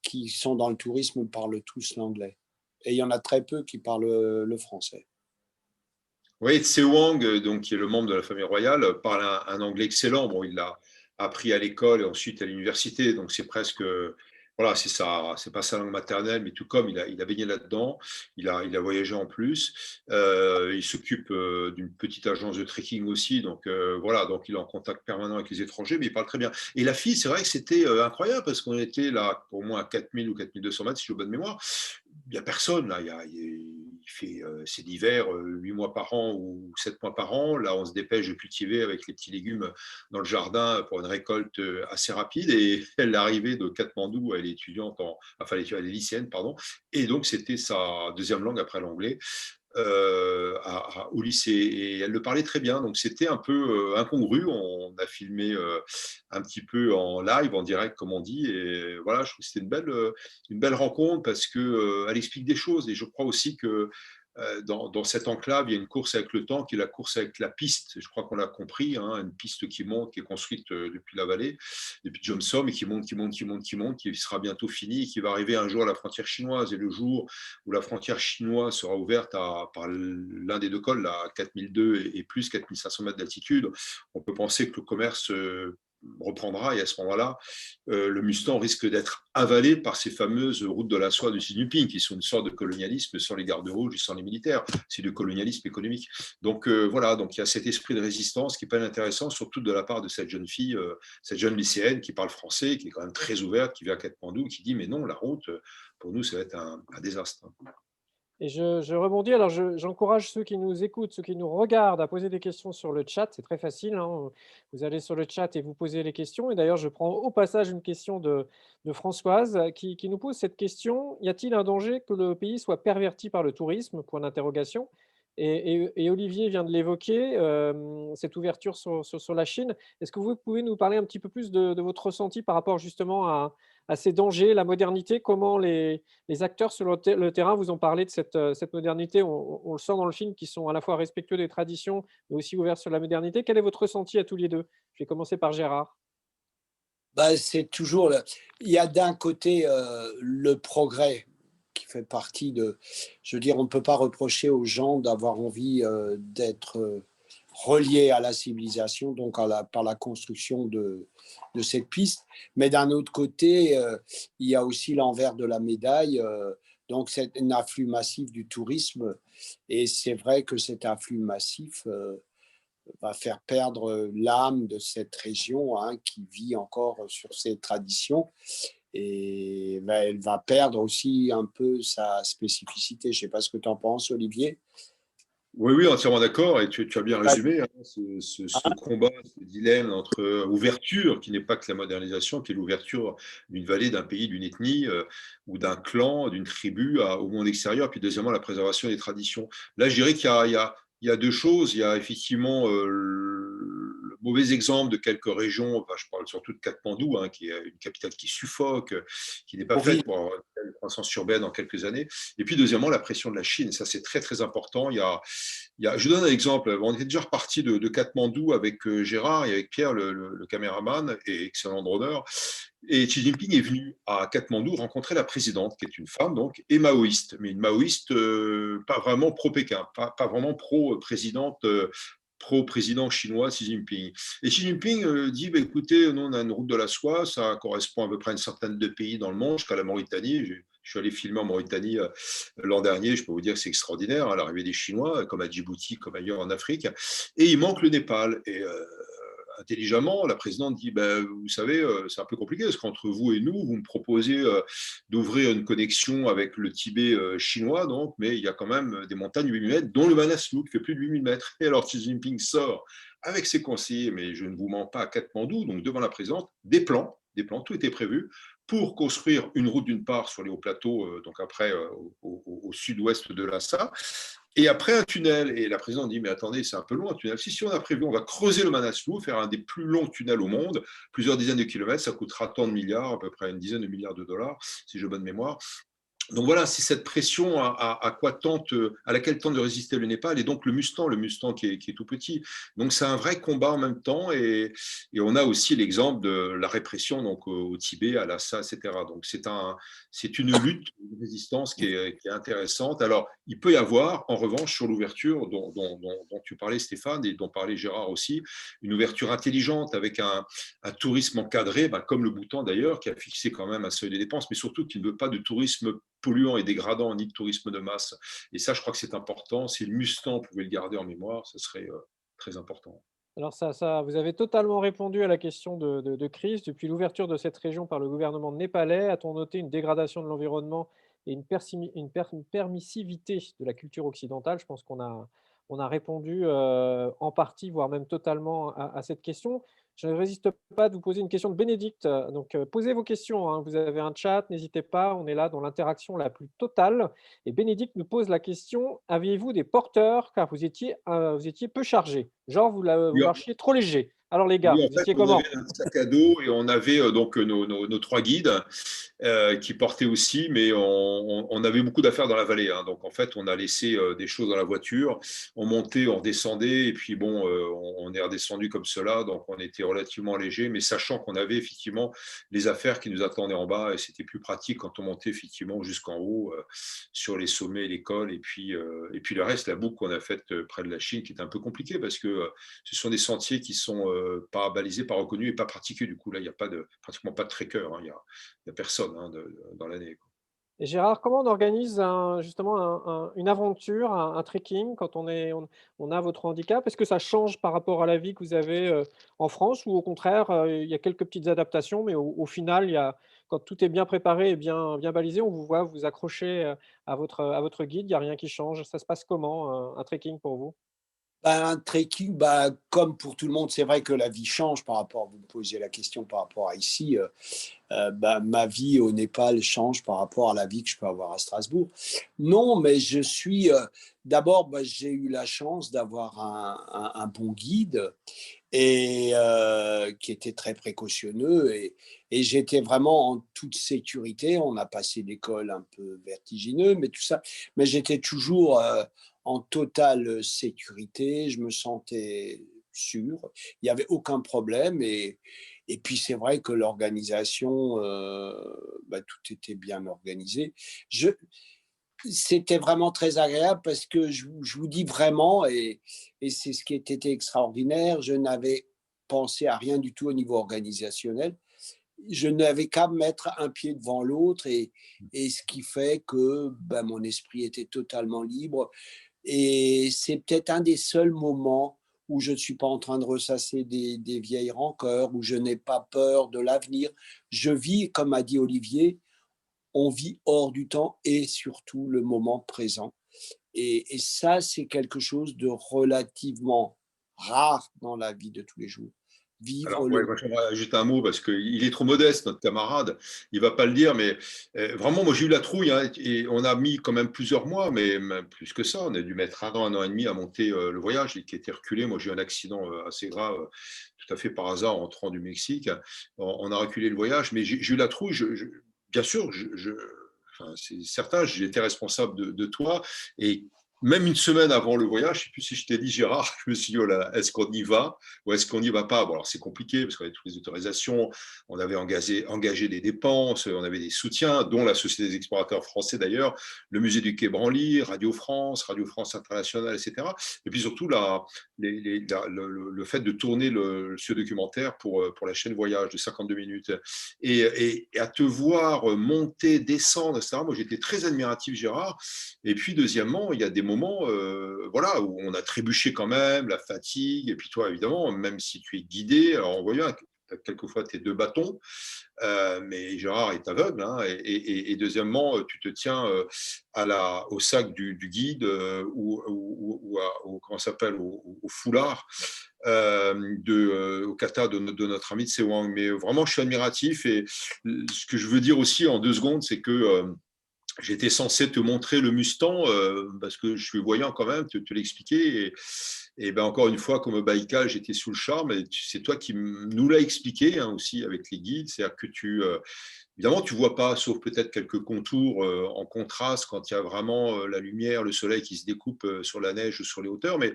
qui sont dans le tourisme parlent tous l'anglais. Et il y en a très peu qui parlent le français. Oui, Tse Wang, donc, qui est le membre de la famille royale, parle un anglais excellent. Bon, il l'a appris à l'école et ensuite à l'université, donc c'est presque, voilà, c'est pas sa langue maternelle, mais tout comme il a baigné là-dedans, il a voyagé en plus. Il s'occupe d'une petite agence de trekking aussi, donc voilà, donc il est en contact permanent avec les étrangers, mais il parle très bien. Et la fille, c'est vrai que c'était incroyable parce qu'on était là au moins à 4000 ou 4200 mètres, si j'ai bonne mémoire. Il n'y a personne là, il fait c'est l'hiver 8 mois par an ou 7 mois par an. Là, on se dépêche de cultiver avec les petits légumes dans le jardin pour une récolte assez rapide. Et l'arrivée de Katmandou, elle est étudiante, enfin, elle est lycéenne, pardon. Et donc, c'était sa deuxième langue après l'anglais. Au lycée et elle le parlait très bien, donc c'était un peu incongru. On a filmé un petit peu en live, en direct, comme on dit. Et voilà, je trouve que c'était une belle rencontre parce qu'elle explique des choses. Et je crois aussi que dans cette enclave, il y a une course avec le temps qui est la course avec la piste. Je crois qu'on l'a compris, hein, une piste qui monte, qui est construite depuis la vallée, depuis Jomsom, et qui monte, qui sera bientôt finie, et qui va arriver un jour à la frontière chinoise. Et le jour où la frontière chinoise sera ouverte par l'un des deux cols, à 4002 et plus 4500 mètres d'altitude, on peut penser que le commerce reprendra, et à ce moment-là, le Mustang risque d'être avalé par ces fameuses routes de la soie de Xi Jinping, qui sont une sorte de colonialisme sans les gardes rouges et sans les militaires. C'est du colonialisme économique. Donc voilà, donc il y a cet esprit de résistance qui est pas intéressant, surtout de la part de cette jeune fille, cette jeune lycéenne qui parle français, qui est quand même très ouverte, qui vient à Katmandou, qui dit mais non, la route, pour nous, ça va être un désastre. Et je rebondis, alors j'encourage ceux qui nous écoutent, ceux qui nous regardent à poser des questions sur le chat, c'est très facile, hein. Vous allez sur le chat et vous posez les questions. Et d'ailleurs, je prends au passage une question de Françoise qui nous pose cette question: y a-t-il un danger que le pays soit perverti par le tourisme? Point d'interrogation. Et Olivier vient de l'évoquer, cette ouverture sur la Chine. Est-ce que vous pouvez nous parler un petit peu plus de votre ressenti par rapport justement à ces dangers, la modernité? Comment les acteurs sur le terrain vous ont parlé de cette modernité? On le sent dans le film, qui sont à la fois respectueux des traditions, mais aussi ouverts sur la modernité. Quel est votre ressenti à tous les deux? Je vais commencer par Gérard. C'est toujours, il y a d'un côté le progrès qui fait partie de, je veux dire, on ne peut pas reprocher aux gens d'avoir envie d'être reliés à la civilisation, donc par la construction de cette piste. Mais d'un autre côté, il y a aussi l'envers de la médaille. Donc c'est un afflux massif du tourisme. Et c'est vrai que cet afflux massif va faire perdre l'âme de cette région, hein, qui vit encore sur ses traditions. Et elle va perdre aussi un peu sa spécificité. Je ne sais pas ce que tu en penses, Olivier. Oui, entièrement d'accord. Et tu as bien résumé, hein, ce combat, ce dilemme entre ouverture, qui n'est pas que la modernisation, qui est l'ouverture d'une vallée, d'un pays, d'une ethnie ou d'un clan, d'une tribu au monde extérieur. Puis deuxièmement, la préservation des traditions. Là, je dirais qu'il y a deux choses. Il y a effectivement le mauvais exemple de quelques régions. Enfin, je parle surtout de Katmandou, hein, qui est une capitale qui suffoque, qui n'est pas faite pour avoir une croissance urbaine en quelques années. Et puis deuxièmement, la pression de la Chine. Ça, c'est très, très important. Je donne un exemple. On était déjà reparti de Katmandou avec Gérard et avec Pierre, le caméraman et excellent droneur. Et Xi Jinping est venu à Katmandou rencontrer la présidente, qui est une femme, donc, et maoïste, mais une maoïste pas vraiment pro-Pékin, pas vraiment pro-présidente, pro-président chinois Xi Jinping. Et Xi Jinping dit, écoutez, nous, on a une route de la soie, ça correspond à peu près à une centaine de pays dans le monde, jusqu'à la Mauritanie. Je suis allé filmer en Mauritanie l'an dernier, je peux vous dire que c'est extraordinaire, hein, l'arrivée des Chinois, comme à Djibouti, comme ailleurs en Afrique. Et il manque le Népal. Et intelligemment, la présidente dit, vous savez, c'est un peu compliqué, parce qu'entre vous et nous, vous me proposez d'ouvrir une connexion avec le Tibet chinois, donc, mais il y a quand même des montagnes de 8000 mètres, dont le Manaslu, qui fait plus de 8000 mètres. Et alors Xi Jinping sort avec ses conseillers, mais je ne vous mens pas, à Katmandou, donc devant la présidente, des plans, tout était prévu pour construire une route d'une part sur les hauts plateaux, donc après au sud-ouest de Lhasa, et après un tunnel. Et la présidente dit, mais attendez, c'est un peu long un tunnel. Si on a prévu, on va creuser le Manaslu, faire un des plus longs tunnels au monde, plusieurs dizaines de kilomètres, ça coûtera tant de milliards, à peu près une dizaine de milliards de dollars, si j'ai bonne mémoire. Donc voilà, c'est cette pression à laquelle tente de résister le Népal, et donc le Mustang qui est tout petit. Donc c'est un vrai combat en même temps, et on a aussi l'exemple de la répression donc au Tibet, à Lhasa, etc. Donc c'est une lutte, une résistance qui est intéressante. Alors il peut y avoir, en revanche, sur l'ouverture dont tu parlais, Stéphane, et dont parlait Gérard aussi, une ouverture intelligente avec un tourisme encadré, comme le Bhoutan d'ailleurs, qui a fixé quand même un seuil de dépenses, mais surtout qui ne veut pas de tourisme polluant et dégradant, ni de tourisme de masse. Et ça, je crois que c'est important. Si le Mustang pouvait le garder en mémoire, ce serait très important. Alors vous avez totalement répondu à la question de Chris. Depuis l'ouverture de cette région par le gouvernement népalais, a-t-on noté une dégradation de l'environnement et une permissivité de la culture occidentale? Je pense qu'on a répondu en partie, voire même totalement à cette question. Je ne résiste pas de vous poser une question de Bénédicte. Donc, posez vos questions, hein. Vous avez un chat, n'hésitez pas. On est là dans l'interaction la plus totale. Et Bénédicte nous pose la question: aviez-vous des porteurs car vous étiez peu chargé? Genre, vous marchiez trop léger. Alors les gars, Oui, en vous fait, étiez on comment? avait un sac à dos et on avait donc nos trois guides qui portaient aussi, mais on avait beaucoup d'affaires dans la vallée, hein. Donc en fait, on a laissé des choses dans la voiture, on montait, on redescendait, et puis bon, on est redescendu comme cela, donc on était relativement léger, mais sachant qu'on avait effectivement les affaires qui nous attendaient en bas, et c'était plus pratique quand on montait effectivement jusqu'en haut sur les sommets, les cols, et puis le reste, la boucle qu'on a faite près de la Chine, qui est un peu compliquée parce que ce sont des sentiers qui sont pas balisés, pas reconnus et pas pratiqués. Du coup, là, il n'y a pratiquement pas de trekker, hein. Il y a personne, hein, dans l'année, quoi. Et Gérard, comment on organise justement une aventure, un trekking quand on a votre handicap? Est-ce que ça change par rapport à la vie que vous avez en France ou au contraire, il y a quelques petites adaptations, mais au final, quand tout est bien préparé et bien balisé, on vous voit vous accrocher à votre guide, il n'y a rien qui change. Ça se passe comment, un trekking pour vous? Ben, un trekking, ben, comme pour tout le monde, c'est vrai que la vie change par rapport, vous me posiez la question par rapport à ici, ben, ma vie au Népal change par rapport à la vie que je peux avoir à Strasbourg. Non, mais je suis, d'abord, ben, j'ai eu la chance d'avoir un bon guide et qui était très précautionneux et j'étais vraiment en toute sécurité. On a passé l'école un peu vertigineux, mais tout ça, mais j'étais toujours en totale sécurité. Je me sentais sûr. Il n'y avait aucun problème et puis c'est vrai que l'organisation, bah, tout était bien organisé. Je, C'était vraiment très agréable parce que je vous dis vraiment, et c'est ce qui était extraordinaire, je n'avais pensé à rien du tout au niveau organisationnel. Je n'avais qu'à mettre un pied devant l'autre et ce qui fait que ben, mon esprit était totalement libre. Et c'est peut-être un des seuls moments où je ne suis pas en train de ressasser des vieilles rancœurs, où je n'ai pas peur de l'avenir. Je vis, comme a dit Olivier, on vit hors du temps et surtout le moment présent. Et ça, c'est quelque chose de relativement rare dans la vie de tous les jours. Vivre Alors, ouais, le... moi, j'aimerais ajouter un mot parce qu'il est trop modeste, notre camarade. Il ne va pas le dire, mais vraiment, moi, j'ai eu la trouille, hein, et on a mis quand même plusieurs mois, mais même plus que ça. On a dû mettre un an et demi à monter le voyage qui était reculé. Moi, j'ai eu un accident assez grave, tout à fait par hasard, en rentrant du Mexique. On a reculé le voyage, mais j'ai eu la trouille. Bien sûr, enfin, c'est certain, j'étais responsable de toi. Et même une semaine avant le voyage, je ne sais plus si je t'ai dit, Gérard, je me suis dit, oh là, est-ce qu'on y va ou est-ce qu'on n'y va pas? Bon, alors c'est compliqué parce qu'on avait toutes les autorisations, on avait engagé des dépenses, on avait des soutiens, dont la Société des explorateurs français d'ailleurs, le musée du Quai Branly, Radio France Internationale, etc. Et puis surtout le fait de tourner ce documentaire pour la chaîne Voyage de 52 minutes. Et à te voir monter, descendre, etc. Moi, j'étais très admiratif, Gérard. Et puis, deuxièmement, il y a des moments voilà, où on a trébuché quand même, la fatigue. Et puis, toi, évidemment, même si tu es guidé, alors on voit bien que tu as quelquefois tes deux bâtons, mais Gérard est aveugle, hein, et deuxièmement, tu te tiens au sac du guide comment ça s'appelle, au foulard au kata de notre ami de Sewang. Mais vraiment, je suis admiratif. Et ce que je veux dire aussi en 2 secondes, c'est que j'étais censé te montrer le Mustang parce que je suis voyant quand même, te l'expliquer. Et ben encore une fois, comme Baïkal, j'étais sous le charme. Et c'est toi qui nous l'as expliqué, hein, aussi avec les guides. C'est-à-dire que évidemment, tu vois pas, sauf peut-être quelques contours en contraste quand il y a vraiment la lumière, le soleil qui se découpe sur la neige ou sur les hauteurs, mais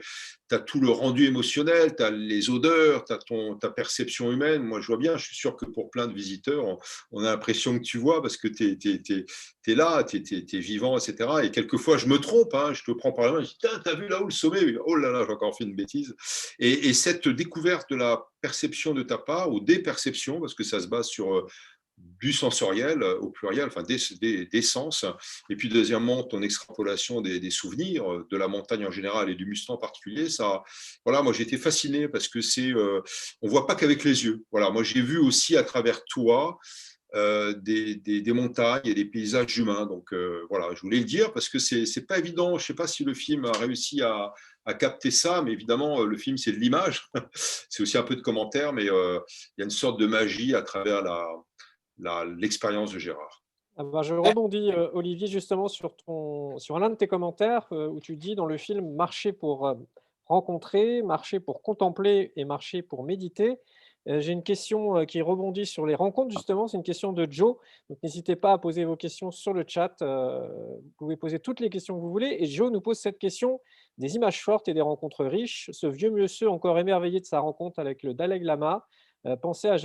tu as tout le rendu émotionnel, tu as les odeurs, tu as ta perception humaine. Moi, je vois bien, je suis sûr que pour plein de visiteurs, on a l'impression que tu vois parce que tu es là, tu es vivant, etc. Et quelquefois, je me trompe, hein, je te prends par la main, je dis, t'as vu là-haut le sommet? Oh là là, j'ai encore fait une bêtise. Et cette découverte de la perception de ta part, ou des perceptions, parce que ça se base sur du sensoriel au pluriel, enfin des sens, et puis deuxièmement ton extrapolation des souvenirs de la montagne en général et du Mustang en particulier, ça, voilà, moi j'ai été fasciné parce que on voit pas qu'avec les yeux. Voilà, moi j'ai vu aussi à travers toi des montagnes et des paysages humains. Donc voilà, je voulais le dire parce que c'est pas évident. Je sais pas si le film a réussi à capter ça, mais évidemment le film c'est de l'image, c'est aussi un peu de commentaires, mais il y a une sorte de magie à travers l'expérience de Gérard. Ah bah, je rebondis, Olivier, justement sur l'un de tes commentaires où tu dis dans le film marcher rencontrer, marcher pour contempler et marcher pour méditer. J'ai une question qui rebondit sur les rencontres, justement. C'est une question de Joe. Donc, n'hésitez pas à poser vos questions sur le chat. Vous pouvez poser toutes les questions que vous voulez. Et Joe nous pose cette question des images fortes et des rencontres riches. Ce vieux monsieur, encore émerveillé de sa rencontre avec le Dalai Lama, pensez de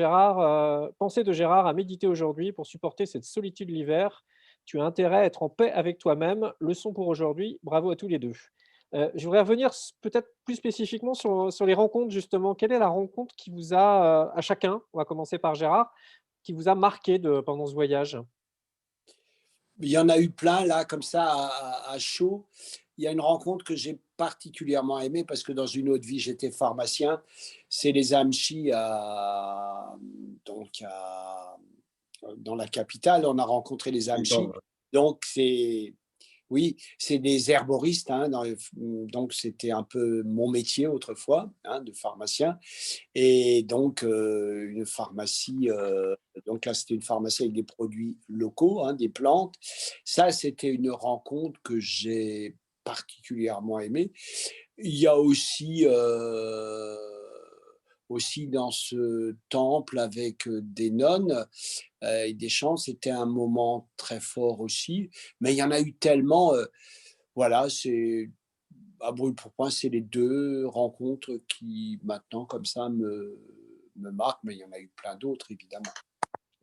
Gérard à méditer aujourd'hui pour supporter cette solitude l'hiver. Tu as intérêt à être en paix avec toi-même. Leçon pour aujourd'hui. Bravo à tous les deux. Je voudrais revenir peut-être plus spécifiquement sur les rencontres, justement. Quelle est la rencontre qui vous a, à chacun, on va commencer par Gérard, qui vous a marqué pendant ce voyage? Il y en a eu plein, là, comme ça, à chaud. Il y a une rencontre que j'ai particulièrement aimée parce que dans une autre vie, j'étais pharmacien. C'est les Amchi dans la capitale. On a rencontré les Amchi. Donc, oui, c'est des herboristes, hein, donc c'était un peu mon métier autrefois, hein, de pharmacien. Et donc, une pharmacie, donc là, c'était une pharmacie avec des produits locaux, hein, des plantes. Ça, c'était une rencontre que j'ai particulièrement aimée. Il y a aussi dans ce temple avec des nonnes et des chants, c'était un moment très fort aussi. Mais il y en a eu tellement, voilà, c'est à brûle pour point, c'est les deux rencontres qui maintenant comme ça me marquent, mais il y en a eu plein d'autres évidemment.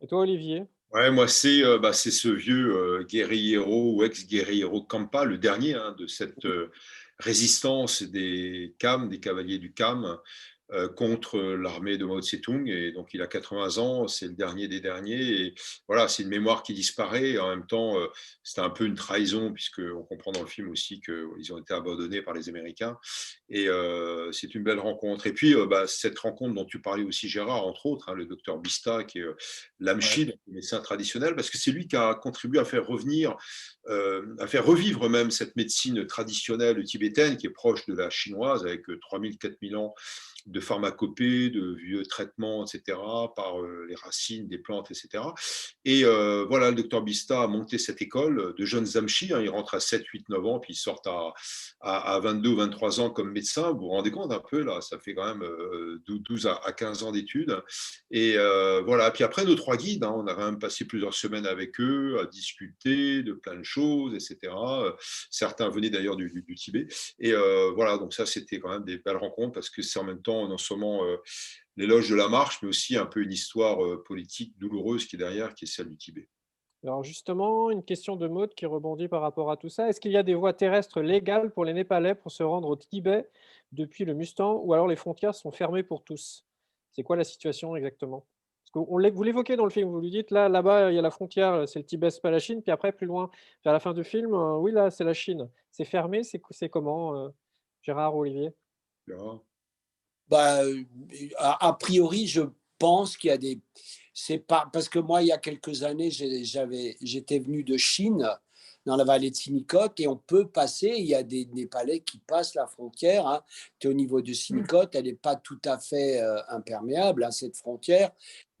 Et toi, Olivier? Ouais, moi, c'est ce vieux guerriero ou ex-guerriero Campa, le dernier, hein, de cette résistance des CAM, des cavaliers du CAM, contre l'armée de Mao Tse-tung. Et donc, il a 80 ans, c'est le dernier des derniers. Et voilà, c'est une mémoire qui disparaît. Et en même temps, c'était un peu une trahison, puisqu'on comprend dans le film aussi qu'ils ont été abandonnés par les Américains. Et c'est une belle rencontre. Et puis, cette rencontre dont tu parlais aussi, Gérard, entre autres, hein, le docteur Bista, qui est l'Amchi, le médecin traditionnel, parce que c'est lui qui a contribué à faire revivre même cette médecine traditionnelle tibétaine qui est proche de la chinoise, avec 3000, 4000 ans de pharmacopée, de vieux traitements, etc., par les racines des plantes, etc. Et voilà, le docteur Bista a monté cette école de jeunes Amchi, hein, ils rentrent à 7, 8, 9 ans, puis ils sortent à 22 ou 23 ans comme médecin. Vous vous rendez compte un peu, là, ça fait quand même 12 à 15 ans d'études. Et voilà, puis après, nos trois guides, hein, on a quand même passé plusieurs semaines avec eux, à discuter de plein de choses, etc. Certains venaient d'ailleurs du Tibet. Et voilà, donc ça, c'était quand même des belles rencontres, parce que c'est en même temps non seulement l'éloge de la marche, mais aussi un peu une histoire politique douloureuse qui est derrière, qui est celle du Tibet. Alors justement, une question de Maud qui rebondit par rapport à tout ça. Est-ce qu'il y a des voies terrestres légales pour les Népalais pour se rendre au Tibet depuis le Mustang, ou alors les frontières sont fermées pour tous? C'est quoi la situation exactement? Parce que vous l'évoquez dans le film, vous lui dites là-bas, il y a la frontière, c'est le Tibet, c'est pas la Chine, puis après, plus loin, vers la fin du film, oui, là, c'est la Chine. C'est fermé, c'est comment, Gérard ou Olivier? Voilà. Bah, a priori, je pense qu'il y a des. C'est pas parce que moi, il y a quelques années, j'étais venu de Chine, dans la vallée de Sinikot, et on peut passer. Il y a des Népalais qui passent la frontière, hein. Tu es au niveau de Sinikot, elle n'est pas tout à fait imperméable, hein, cette frontière.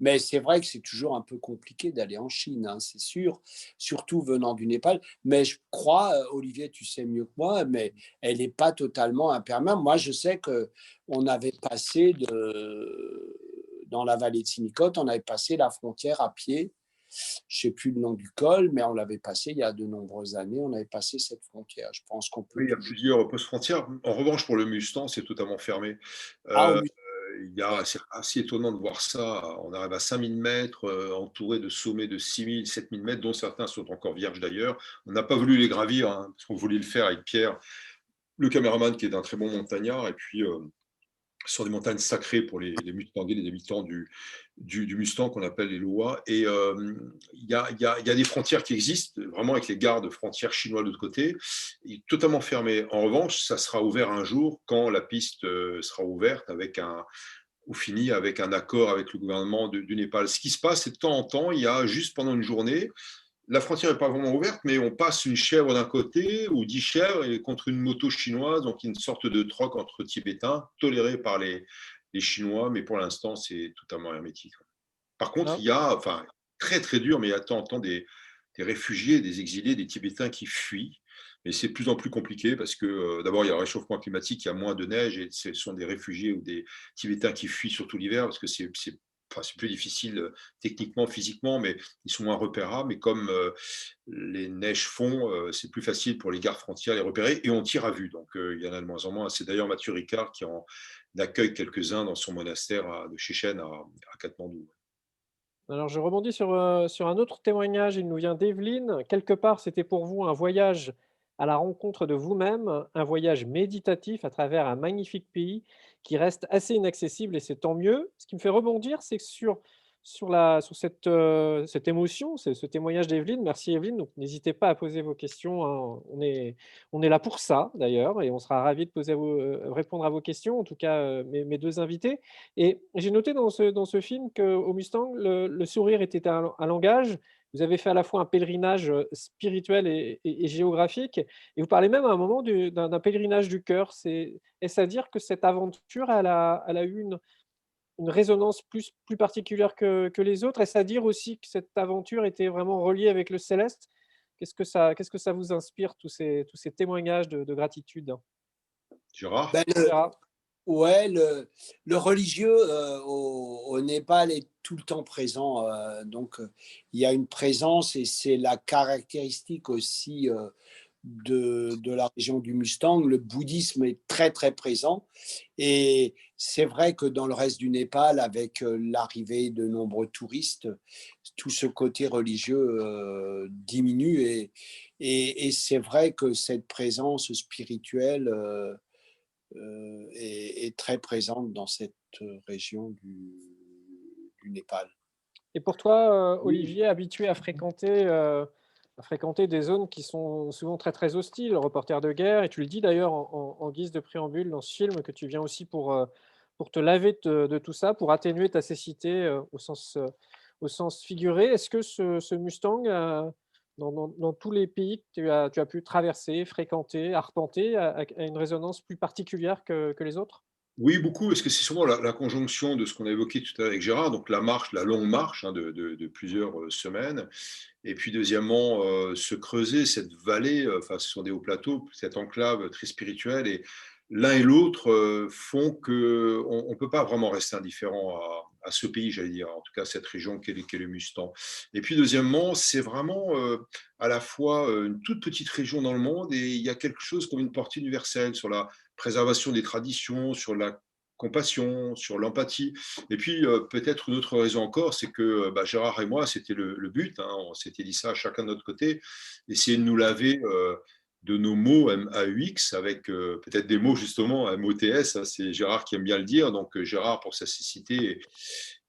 Mais c'est vrai que c'est toujours un peu compliqué d'aller en Chine, hein, c'est sûr, surtout venant du Népal. Mais je crois, Olivier, tu sais mieux que moi, mais elle n'est pas totalement imperméable. Moi, je sais que on avait passé dans la vallée de Sinikot, on avait passé la frontière à pied. Je ne sais plus le nom du col, mais on l'avait passé il y a de nombreuses années. On avait passé cette frontière. Je pense qu'on peut. Oui, il y a plusieurs postes frontières. En revanche, pour le Mustang, c'est totalement fermé. Ah, C'est assez étonnant de voir ça. On arrive à 5000 mètres, entouré de sommets de 6000, 7000 mètres, dont certains sont encore vierges d'ailleurs. On n'a pas voulu les gravir, hein, parce qu'on voulait le faire avec Pierre, le caméraman, qui est un très bon montagnard. Et puis, sur des montagnes sacrées pour les Mustangais, les habitants du Mustang qu'on appelle les Loa. Et il y a des frontières qui existent, vraiment avec les gardes frontières chinois de l'autre côté, totalement fermées. En revanche, ça sera ouvert un jour quand la piste sera ouverte ou finie avec un accord avec le gouvernement du Népal. Ce qui se passe, c'est de temps en temps, il y a juste pendant une journée, la frontière n'est pas vraiment ouverte, mais on passe une chèvre d'un côté ou 10 chèvres contre une moto chinoise, donc une sorte de troc entre Tibétains, toléré par les Chinois, mais pour l'instant, c'est totalement hermétique. Par contre, il y a, enfin, très très dur, mais il y a de temps en temps des réfugiés, des exilés, des Tibétains qui fuient Mais c'est de plus en plus compliqué parce que d'abord, il y a le réchauffement climatique, il y a moins de neige et ce sont des réfugiés ou des Tibétains qui fuient surtout l'hiver parce que c'est plus difficile techniquement, physiquement, mais ils sont moins repérables. Mais comme les neiges fondent, c'est plus facile pour les gardes frontières de les repérer et on tire à vue. Donc, il y en a de moins en moins. C'est d'ailleurs Mathieu Ricard qui en accueille quelques-uns dans son monastère de Chéchène à Katmandou. Alors, je rebondis sur un autre témoignage. Il nous vient d'Evelyne. Quelque part, c'était pour vous un voyage à la rencontre de vous-même, un voyage méditatif à travers un magnifique pays qui reste assez inaccessible et c'est tant mieux. Ce qui me fait rebondir, c'est que sur cette émotion, ce témoignage d'Evelyne. Merci Evelyne. Donc, n'hésitez pas à poser vos questions, hein. On est là pour ça d'ailleurs et on sera ravis de répondre à vos questions, en tout cas mes deux invités. Et j'ai noté dans ce film qu'au Mustang, le sourire était un langage. Vous avez fait à la fois un pèlerinage spirituel et géographique. Et vous parlez même à un moment d'un pèlerinage du cœur. Est-ce à dire que cette aventure, elle a eu une résonance plus particulière que les autres? Est-ce à dire aussi que cette aventure était vraiment reliée avec le céleste? Qu'est-ce que ça vous inspire, tous ces témoignages de gratitude? Gérard? Ben, Gérard? ouais, le religieux au Népal est tout le temps présent. Donc, il y a une présence et c'est la caractéristique aussi de la région du Mustang. Le bouddhisme est très, très présent. Et c'est vrai que dans le reste du Népal, avec l'arrivée de nombreux touristes, tout ce côté religieux diminue. Et c'est vrai que cette présence spirituelle est très présente dans cette région du Népal. Et pour toi, Olivier, habitué à fréquenter des zones qui sont souvent très, très hostiles, reporter de guerre, et tu le dis d'ailleurs en guise de préambule dans ce film, que tu viens aussi pour te laver de tout ça, pour atténuer ta cécité au sens figuré. Est-ce que ce Mustang, dans tous les pays que tu as pu traverser, fréquenter, arpenter, a une résonance plus particulière que les autres? Oui, beaucoup, parce que c'est souvent la conjonction de ce qu'on a évoqué tout à l'heure avec Gérard, donc la marche, la longue marche hein, de plusieurs semaines, et puis deuxièmement, se creuser cette vallée, enfin ce sont des hauts plateaux, cette enclave très spirituelle, et l'un et l'autre font qu'on ne peut pas vraiment rester indifférent à ce pays, j'allais dire, en tout cas cette région qu'est le Mustang. Et puis deuxièmement, c'est vraiment à la fois une toute petite région dans le monde, et il y a quelque chose comme une portée universelle sur la préservation des traditions, sur la compassion, sur l'empathie. Et puis, peut-être une autre raison encore, c'est que Gérard et moi, c'était le but, hein, on s'était dit ça chacun de notre côté, essayer de nous laver de nos mots MAUX avec peut-être des mots justement MOTS, hein, c'est Gérard qui aime bien le dire, donc Gérard pour sa cécité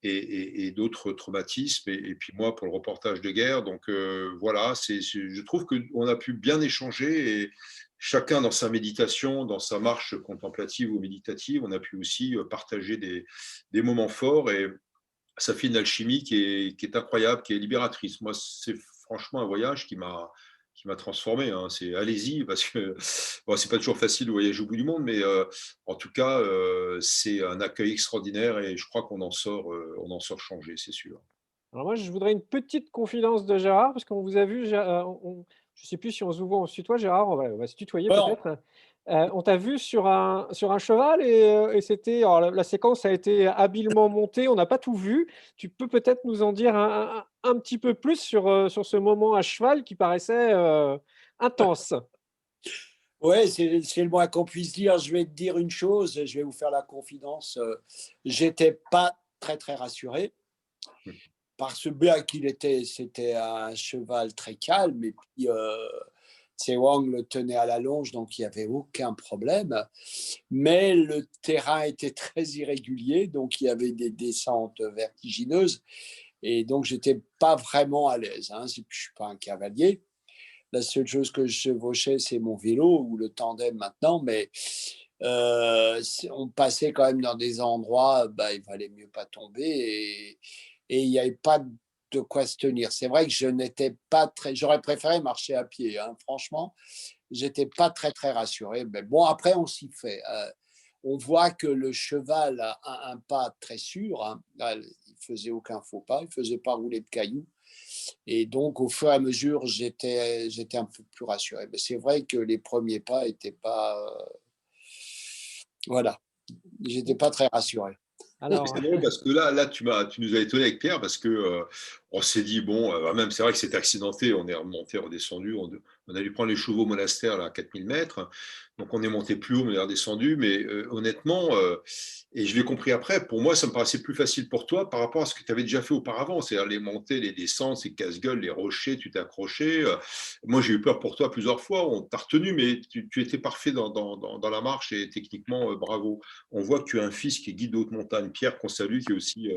et d'autres traumatismes, et puis moi pour le reportage de guerre. Donc voilà, je trouve qu'on a pu bien échanger, et chacun dans sa méditation, dans sa marche contemplative ou méditative, on a pu aussi partager des moments forts, et ça fait une alchimie qui est incroyable, qui est libératrice. Moi, c'est franchement un voyage qui m'a transformé. Hein. C'est allez-y, parce que bon, c'est pas toujours facile de voyager au bout du monde, mais en tout cas, c'est un accueil extraordinaire, et je crois qu'on en sort changé, c'est sûr. Alors moi, je voudrais une petite confidence de Gérard, parce qu'on vous a vu, je ne sais plus si on se voit ou on se tutoie, Gérard, on va se tutoyer Alors, peut-être. On t'a vu sur un cheval et c'était, alors la séquence a été habilement montée, on n'a pas tout vu. Tu peux peut-être nous en dire un petit peu plus sur ce moment à cheval qui paraissait intense. ouais, c'est le moins qu'on puisse dire. Je vais te dire une chose, je vais vous faire la confidence. J'étais pas très, très rassuré. Parce bien c'était un cheval très calme, et puis Tse Wang le tenait à la longe, donc il n'y avait aucun problème. Mais le terrain était très irrégulier, donc il y avait des descentes vertigineuses, et donc j'étais pas vraiment à l'aise. Hein. Je suis pas un cavalier. La seule chose que je chevauchais, c'est mon vélo ou le tandem maintenant, mais on passait quand même dans des endroits, il valait mieux pas tomber, et il n'y avait pas de quoi se tenir. C'est vrai que je n'étais pas très. J'aurais préféré marcher à pied, hein, franchement. J'étais pas très, très rassuré. Mais bon, après, on s'y fait. on voit que le cheval a un pas très sûr. Hein. Là, il ne faisait aucun faux pas, il ne faisait pas rouler de cailloux. Et donc, au fur et à mesure, j'étais un peu plus rassuré. Mais c'est vrai que les premiers pas n'étaient pas… voilà, j'étais pas très rassuré. Alors, C'est drôle parce que là tu nous as étonné avec Pierre parce que on s'est dit bon, même c'est vrai que c'était accidenté, on est remonté, redescendu, on a dû prendre les chevaux au monastère là, à 4000 mètres, donc on est monté plus haut, on est redescendu, mais honnêtement, et je l'ai compris après, pour moi ça me paraissait plus facile pour toi par rapport à ce que tu avais déjà fait auparavant, c'est-à-dire les montées, les descentes, ces casse-gueules, les rochers, tu t'es accroché. Moi j'ai eu peur pour toi plusieurs fois, on t'a retenu, mais tu étais parfait dans la marche et techniquement bravo. On voit que tu as un fils qui est guide de haute montagne, Pierre, qu'on salue, qui est aussi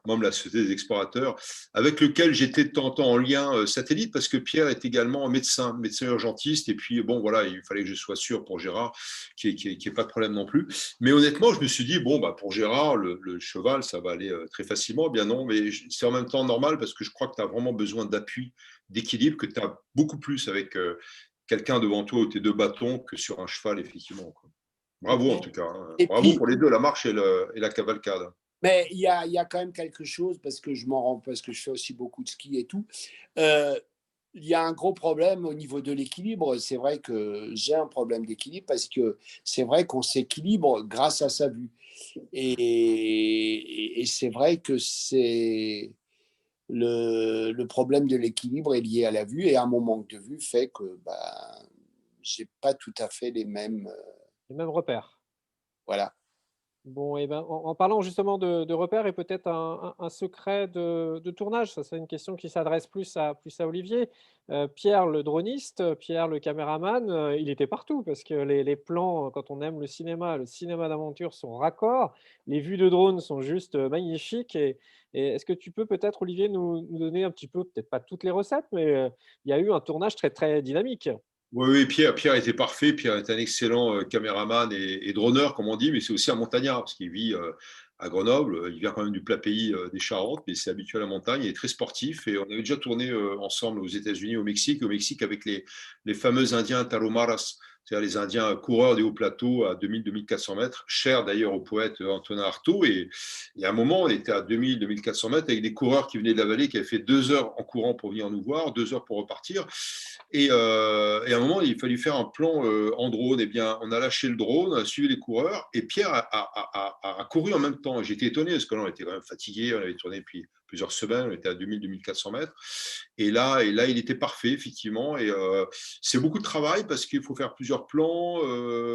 membre de la Société des explorateurs, avec lequel j'étais de temps en temps en lien satellite, parce que Pierre est également médecin urgentiste, et puis bon, voilà, il fallait que je sois sûr pour Gérard, qu'il n'y ait pas de problème non plus. Mais honnêtement, je me suis dit, bon, bah, pour Gérard, le cheval, ça va aller très facilement, bien non, mais c'est en même temps normal, parce que je crois que tu as vraiment besoin d'appui, d'équilibre, que tu as beaucoup plus avec quelqu'un devant toi ou tes deux bâtons que sur un cheval, effectivement, quoi. Bravo en tout cas. Hein. Et Bravo puis, pour les deux, la marche et la cavalcade. mais il y a quand même quelque chose, parce que je m'en rends, parce que je fais aussi beaucoup de ski et tout. Il y a un gros problème au niveau de l'équilibre. C'est vrai que j'ai un problème d'équilibre parce que c'est vrai qu'on s'équilibre grâce à sa vue. Et c'est vrai que c'est le problème de l'équilibre est lié à la vue, et un mon manque de vue fait que bah, j'ai pas tout à fait les mêmes. les mêmes repères. Voilà. Bon, et ben, en parlant justement de repères et peut-être un secret de tournage, ça c'est une question qui s'adresse plus à Olivier. Pierre le droniste, Pierre le caméraman, il était partout parce que les plans, quand on aime le cinéma d'aventure sont raccords, les vues de drone sont juste magnifiques. Et est-ce que tu peux peut-être, Olivier, nous donner un petit peu, peut-être pas toutes les recettes, mais il y a eu un tournage très très dynamique. Oui, Pierre était parfait. Pierre est un excellent caméraman et droneur, comme on dit, mais c'est aussi un montagnard, parce qu'il vit à Grenoble. Il vient quand même du plat pays des Charentes, mais c'est habitué à la montagne. Il est très sportif. Et on avait déjà tourné ensemble aux États-Unis, au Mexique avec les fameux Indiens Tarahumaras, c'est-à-dire les Indiens coureurs des hauts plateaux à 2000-2400 mètres, chers d'ailleurs au poète Antonin Artaud. Et à un moment, on était à 2000-2400 mètres avec des coureurs qui venaient de la vallée, qui avaient fait 2 heures en courant pour venir nous voir, 2 heures pour repartir. Et à un moment, il fallu faire un plan en drone. Eh bien, on a lâché le drone, on a suivi les coureurs, et Pierre a couru en même temps. J'étais étonné parce que là, on était quand même fatigué. On avait tourné depuis plusieurs semaines. On était à 2000-2400 mètres. Et là, il était parfait, effectivement. Et c'est beaucoup de travail parce qu'il faut faire plusieurs plans.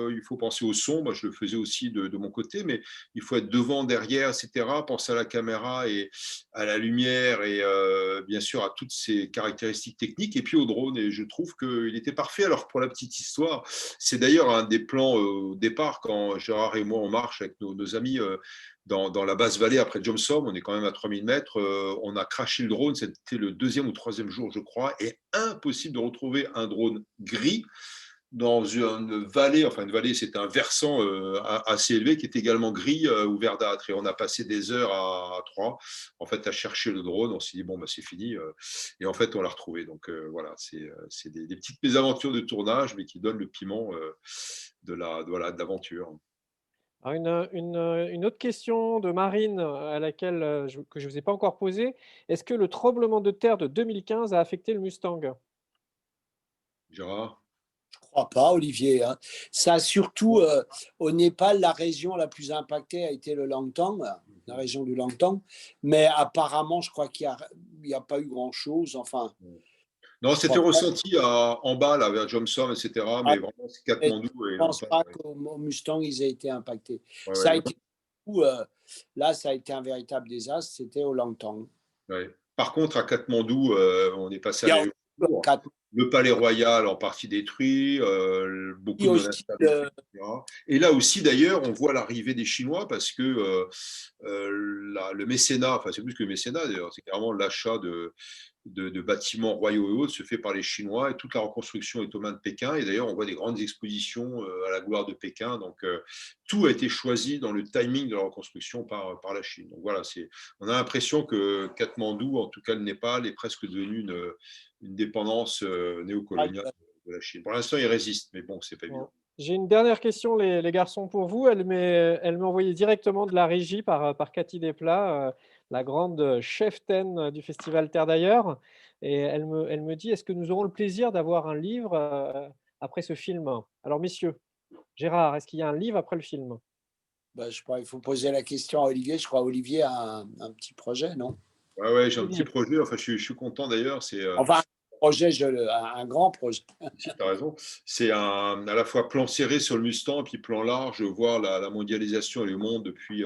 Il faut penser au son. Moi, je le faisais aussi de mon côté, mais il faut être devant, derrière, etc. Penser à la caméra et à la lumière et bien sûr à toutes ces caractéristiques techniques. Et puis au drone. Et je trouve qu'il était parfait. Alors, pour la petite histoire, c'est d'ailleurs un des plans au départ quand Gérard et moi, on marche avec nos amis dans la basse vallée après Jomsom, on est quand même à 3000 mètres, on a craché le drone, c'était le 2e ou 3e jour, je crois, et impossible de retrouver un drone gris dans une vallée, enfin une vallée, c'est un versant assez élevé qui est également gris ou verdâtre. Et on a passé des heures à 3, en fait, à chercher le drone. On s'est dit, bon, bah, c'est fini. Et en fait, on l'a retrouvé. Donc voilà, c'est des petites mésaventures de tournage, mais qui donnent le piment de l'aventure. Alors une autre question de Marine à laquelle que je ne vous ai pas encore posée. Est-ce que le tremblement de terre de 2015 a affecté le Mustang? Gérard? Je crois pas, Olivier. Hein. Ça a surtout, au Népal, la région la plus impactée a été le Langtang, la région du Langtang. Mais apparemment, je crois qu'il n'y a pas eu grand-chose. Enfin, non, je c'était crois pas. ressenti en bas, là, vers Jomsom, etc. Mais vraiment, c'est Je Katmandou. Et ne pense Langtang, pas ouais. qu'au Mustang, ils aient été impactés. Ouais, Ça a ouais, été, là, ça a été un véritable désastre. C'était au Langtang. ouais. Par contre, à Katmandou, on est passé Il à y a l'aéroport. Le palais royal en partie détruit, beaucoup de aussi, monastères détruits, etc. Et là aussi, d'ailleurs, on voit l'arrivée des Chinois parce que le mécénat, enfin c'est plus que le mécénat d'ailleurs, c'est carrément l'achat de bâtiments royaux et autres se fait par les Chinois et toute la reconstruction est aux mains de Pékin. Et d'ailleurs, on voit des grandes expositions à la gloire de Pékin. Donc, tout a été choisi dans le timing de la reconstruction par la Chine. Donc voilà, on a l'impression que Katmandou, en tout cas le Népal, est presque devenu une dépendance néocoloniale de la Chine. Pour l'instant, il résiste, mais bon, c'est pas évident. J'ai une dernière question, les garçons, pour vous. Elle m'est envoyée directement de la régie par Cathy Desplat, la grande cheftaine du Festival Terre d'ailleurs. Et elle me dit, est-ce que nous aurons le plaisir d'avoir un livre après ce film? Alors, messieurs, Gérard, est-ce qu'il y a un livre après le film? Bah, je crois qu'il faut poser la question à Olivier. Je crois Olivier a un petit projet, non? Ouais, ouais, j'ai un petit Olivier. projet. Enfin, je suis content d'ailleurs. C'est Enfin, un projet, un grand projet. si, tu as raison. C'est à la fois plan serré sur le Mustang et puis plan large, voir la mondialisation et le monde depuis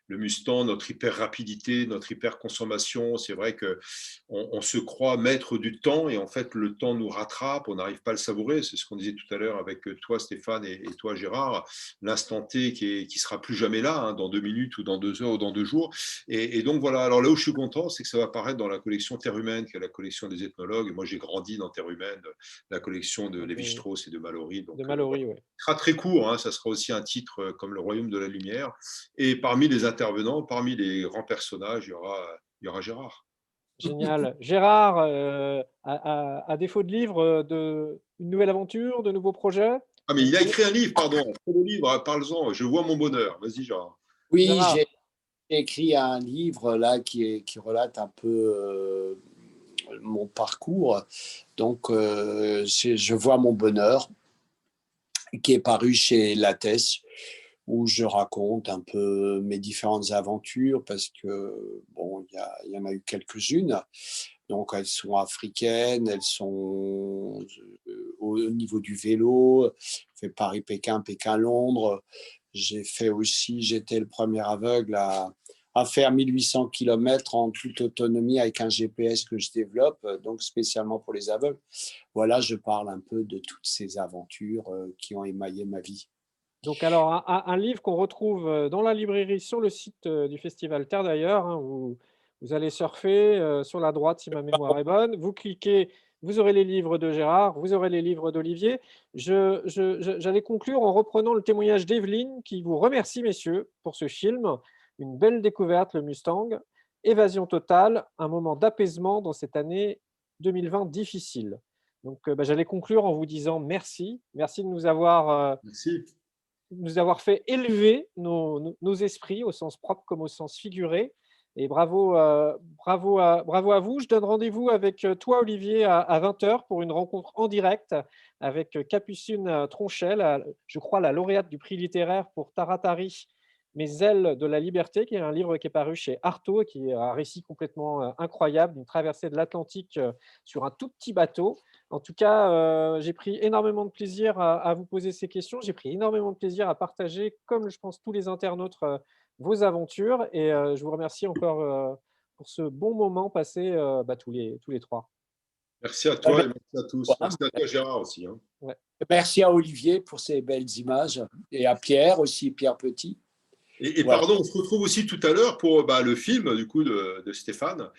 le Mustang, notre hyper rapidité, notre hyper consommation. C'est vrai que on se croit maître du temps et en fait le temps nous rattrape, on n'arrive pas à le savourer. C'est ce qu'on disait tout à l'heure avec toi Stéphane et toi Gérard. L'instant T qui sera plus jamais là, hein, dans 2 minutes ou dans 2 heures ou dans 2 jours. Et donc voilà. Alors là où je suis content, c'est que ça va apparaître dans la collection Terre humaine, qui est la collection des ethnologues. Et moi j'ai grandi dans Terre humaine, la collection de Lévi-Strauss et de Mallory. Donc, De Mallory, voilà. oui. Ce sera très court, hein, ça sera aussi un titre comme Le Royaume de la Lumière. Et parmi les intervenants, parmi les grands personnages, il y aura Gérard. Génial. Gérard, à défaut de livre, une nouvelle aventure, de nouveaux projets? Ah, mais il a écrit un livre, pardon. Le livre, parle-en, je vois mon bonheur. Vas-y, Gérard. Oui, Gérard. j'ai écrit un livre là qui relate un peu mon parcours. Donc, je vois mon bonheur, qui est paru chez Lattès, où je raconte un peu mes différentes aventures parce que, bon, il y en a eu quelques-unes. Donc, elles sont africaines, elles sont au niveau du vélo, j'ai fait Paris-Pékin, Pékin-Londres. J'étais le premier aveugle à faire 1800 km en toute autonomie avec un GPS que je développe, donc spécialement pour les aveugles. Voilà, je parle un peu de toutes ces aventures qui ont émaillé ma vie. Donc alors un livre qu'on retrouve, dans la librairie sur le site, du festival Terre d'ailleurs, hein, vous allez surfer, sur la droite si ma mémoire est bonne, vous cliquez, vous aurez les livres de Gérard, vous aurez les livres d'Olivier. J'allais conclure en reprenant le témoignage d'Evelyne qui vous remercie messieurs pour ce film. Une belle découverte, le Mustang. Évasion totale, un moment d'apaisement dans cette année 2020 difficile. Donc, j'allais conclure en vous disant merci. Merci de Merci. nous avoir fait élever nos esprits au sens propre comme au sens figuré. Et bravo à vous. Je donne rendez-vous avec toi, Olivier, à 20h pour une rencontre en direct avec Capucine Tronchel, je crois la lauréate du prix littéraire pour Taratari, Mes ailes de la liberté, qui est un livre qui est paru chez Artaud, qui est un récit complètement incroyable d'une traversée de l'Atlantique sur un tout petit bateau. En tout cas, j'ai pris énormément de plaisir à vous poser ces questions. J'ai pris énormément de plaisir à partager, comme je pense tous les internautes, vos aventures. Et je vous remercie encore pour ce bon moment passé tous les trois. Merci à toi et merci à tous. Merci à toi, Gérard, aussi. Hein. Ouais. Merci à Olivier pour ces belles images et à Pierre aussi, Pierre Petit. Et Voilà. pardon, on se retrouve aussi tout à l'heure pour le film du coup de Stéphane,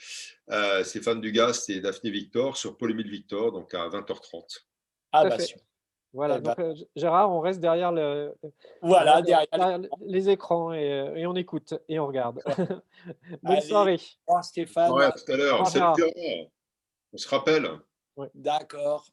Stéphane Dugast et Daphné Victor sur Paul-Émile Victor, donc à 20h30. Ah Tout à bah fait. super. Voilà, Eh ben, donc Gérard, on reste derrière, voilà, derrière derrière. les écrans et on écoute et on regarde. Bonne Allez, soirée. au revoir Stéphane. Ouais, à tout à Au l'heure. revoir, Salut Gérard. Gérard. On se rappelle. D'accord.